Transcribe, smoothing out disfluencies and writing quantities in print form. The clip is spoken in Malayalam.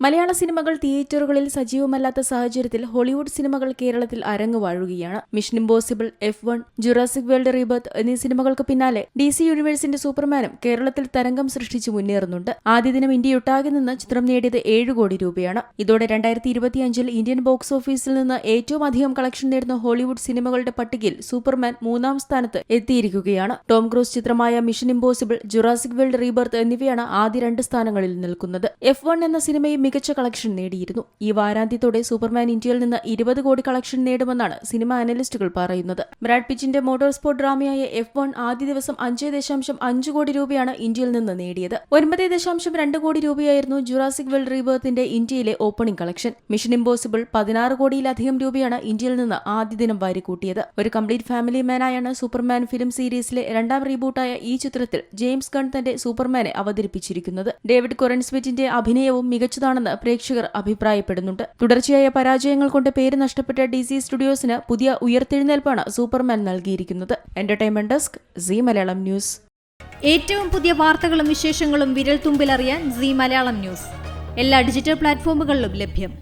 മലയാള സിനിമകൾ തിയേറ്ററുകളിൽ സജീവമല്ലാത്ത സാഹചര്യത്തിൽ ഹോളിവുഡ് സിനിമകൾ കേരളത്തിൽ അരങ്ങുവാഴുകയാണ്. Mission Impossible, F1, Jurassic World Rebirth എന്നീ സിനിമകൾക്ക് പിന്നാലെ DC യൂണിവേഴ്സിന്റെ സൂപ്പർമാനും കേരളത്തിൽ തരംഗം സൃഷ്ടിച്ചു മുന്നേറുന്നുണ്ട്. ആദ്യ ദിനം ഇന്ത്യയൊട്ടാകെ നിന്ന് ചിത്രം നേടിയത് 7 കോടി രൂപയാണ്. ഇതോടെ 2025 ഇന്ത്യൻ ബോക്സ് ഓഫീസിൽ നിന്ന് ഏറ്റവും അധികം കളക്ഷൻ നേടുന്ന ഹോളിവുഡ് സിനിമകളുടെ പട്ടികയിൽ സൂപ്പർമാൻ 3-ാം സ്ഥാനത്ത് എത്തിയിരിക്കുകയാണ്. ടോം ക്രൂസ് ചിത്രമായ mission impossible, Jurassic World rebirth എന്നിവയാണ് ആദ്യ 2 സ്ഥാനങ്ങളിൽ നിൽക്കുന്നത്. F1 എന്ന സിനിമയും മികച്ച കളക്ഷൻ നേടിയിരുന്നു. ഈ വാരാന്ത്യത്തോടെ സൂപ്പർമാൻ ഇന്ത്യയിൽ നിന്ന് 20 കോടി കളക്ഷൻ നേടുമെന്നാണ് സിനിമ അനലിസ്റ്റുകൾ പറയുന്നത്. ബ്രാഡ് പിറ്റിന്റെ മോട്ടോർ സ്പോർട്ട് ഡ്രാമയായ F1 ആദ്യ ദിവസം 5.5 കോടി രൂപയാണ് ഇന്ത്യയിൽ നിന്ന് നേടിയത്. 9.2 കോടി രൂപയായിരുന്നു ജുറാസിക് വേൾഡ് റീബർത്തിന്റെ ഇന്ത്യയിലെ ഓപ്പണിംഗ് കളക്ഷൻ. മിഷൻ ഇംപോസിബിൾ 16 കോടിയിലധികം രൂപയാണ് ഇന്ത്യയിൽ നിന്ന് ആദ്യ ദിനം വാരിക്കൂട്ടിയത്. ഒരു കംപ്ലീറ്റ് ഫാമിലി മാനായാണ് സൂപ്പർമാൻ ഫിലിം സീരീസിലെ 2ാം റീബൂട്ടായ ഈ ചിത്രത്തിൽ ജെയിംസ് ഗൺ തന്റെ സൂപ്പർമാനെ അവതരിപ്പിച്ചിരിക്കുന്നത്. ഡേവിഡ് കൊറൻസ്വിറ്റിന്റെ അഭിനയവും മികച്ചതാണെന്ന് പ്രേക്ഷകർ അഭിപ്രായപ്പെടുന്നുണ്ട്. തുടർച്ചയായ പരാജയങ്ങൾ കൊണ്ട് പേര് നഷ്ടപ്പെട്ട DC സ്റ്റുഡിയോസിന് പുതിയ ഉയർത്തെഴുന്നേൽപ്പാണ് സൂപ്പർമാൻ നൽകിയിരിക്കുന്നത്. Entertainment desk, Zee Malayalam news. ഏറ്റവും പുതിയ വാർത്തകളും വിശേഷങ്ങളും വിരൽ തുമ്പിലറിയാൻ സീ മലയാളം ന്യൂസ് എല്ലാ ഡിജിറ്റൽ പ്ലാറ്റ്ഫോമുകളിലും ലഭ്യം.